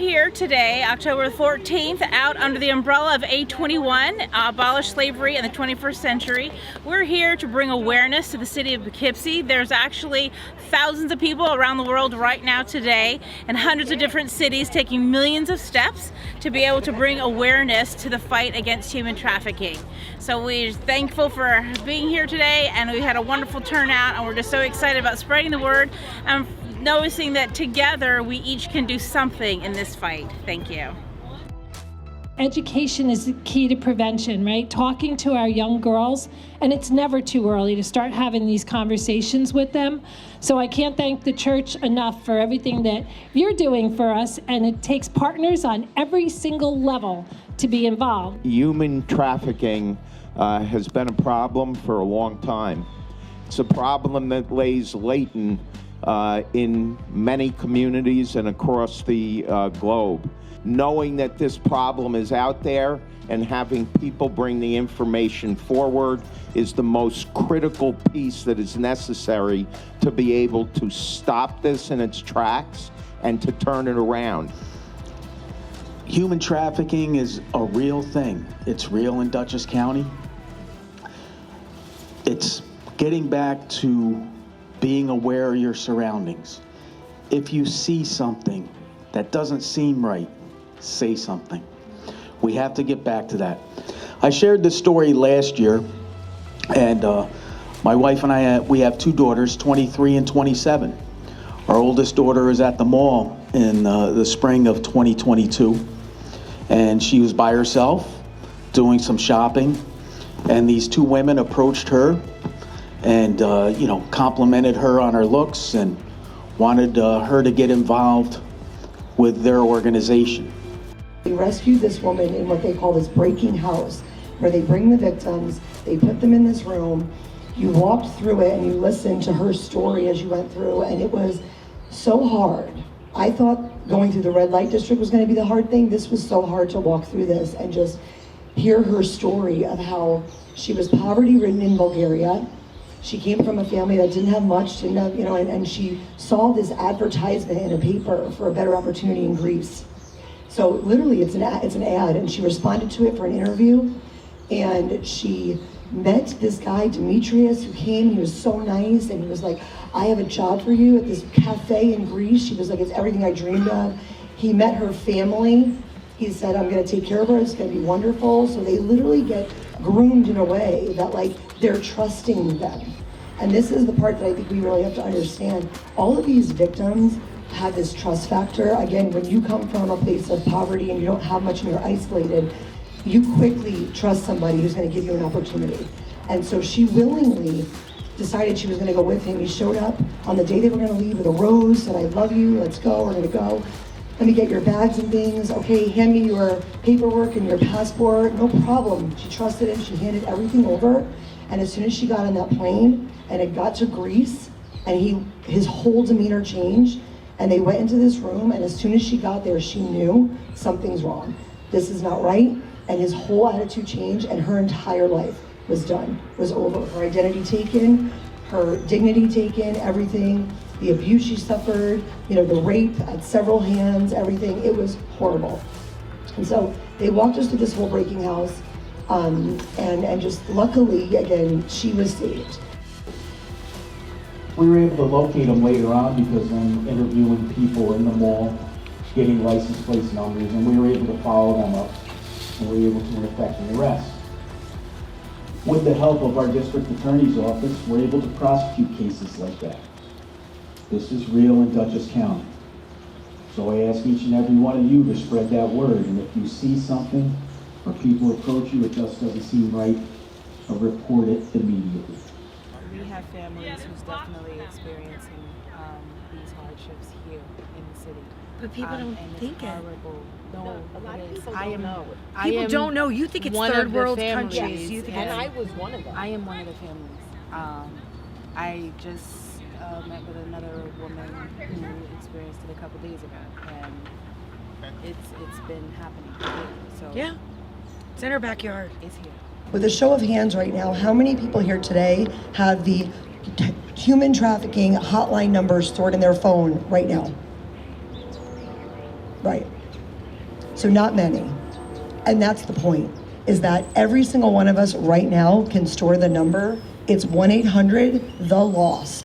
here today, October 14th, out under the umbrella of A21, Abolish Slavery in the 21st Century. We're here to bring awareness to the city of Poughkeepsie. There's actually thousands of people around the world right now today in hundreds of different cities taking millions of steps to be able to bring awareness to the fight against human trafficking. So we're thankful for being here today, and we had a wonderful turnout, and we're just so excited about spreading the word and noticing that together we each can do something in this fight. Thank you. Education is the key to prevention, right? Talking to our young girls, and it's never too early to start having these conversations with them. So I can't thank the church enough for everything that you're doing for us, and it takes partners on every single level to be involved. Human trafficking has been a problem for a long time. It's a problem that lays latent in many communities and across the globe. Knowing that this problem is out there and having people bring the information forward is the most critical piece that is necessary to be able to stop this in its tracks and to turn it around. Human trafficking is a real thing. It's real in Dutchess County. It's getting back to being aware of your surroundings. If you see something that doesn't seem right, say something. We have to get back to that. I shared this story last year, and my wife and I, we have two daughters, 23 and 27. Our oldest daughter is at the mall in the spring of 2022, and she was by herself doing some shopping, and these two women approached her and complimented her on her looks and wanted her to get involved with their organization. We rescued this woman in what they call this breaking house, where they bring the victims, they put them in this room, you walked through it and you listened to her story as you went through, and it was so hard. I thought going through the red light district was going to be the hard thing. This was so hard to walk through this and just hear her story of how she was poverty-ridden in Bulgaria. She came from a family that didn't have much, and she saw this advertisement in a paper for a better opportunity in Greece. So literally it's an ad, and she responded to it for an interview, and she met this guy, Demetrius, who came. He was so nice, and he was like, I have a job for you at this cafe in Greece. She was like, it's everything I dreamed of. He met her family. He said, I'm gonna take care of her, it's gonna be wonderful. So they literally get groomed in a way that they're trusting them. And this is the part that I think we really have to understand. All of these victims have this trust factor. Again, when you come from a place of poverty and you don't have much and you're isolated, you quickly trust somebody who's gonna give you an opportunity. And so she willingly decided she was gonna go with him. He showed up on the day they were gonna leave with a rose, said, I love you, let's go, we're gonna go. Let me get your bags and things. Okay, hand me your paperwork and your passport. No problem. She trusted him. She handed everything over. And as soon as she got on that plane and it got to Greece, and his whole demeanor changed, and they went into this room, and as soon as she got there, she knew something's wrong. This is not right. And his whole attitude changed, and her entire life was done, was over. Her identity taken, her dignity taken, everything. The abuse she suffered, the rape at several hands, everything, it was horrible. And so they walked us through this whole breaking house, and just luckily, again, she was saved. We were able to locate them later on because I'm interviewing people in the mall, getting license plates numbers, and we were able to follow them up, and we were able to effect an arrest. With the help of our district attorney's office, we're able to prosecute cases like that. This is real in Dutchess County. So I ask each and every one of you to spread that word. And if you see something or people approach you, it just doesn't seem right, report it immediately. We have families who's definitely experiencing these hardships here in the city. But people don't think it. No, a lot of people don't know. I People don't know. You think it's third world families. countries. You think And it's... I was one of them. I am one of the families. I just met with another woman who experienced it a couple days ago, and it's been happening here. So Yeah, it's in her backyard. It's here. With a show of hands right now, how many people here today have the human trafficking hotline numbers stored in their phone right now? Right. So not many. And that's the point, is that every single one of us right now can store the number. It's 1-800-THE-LOST.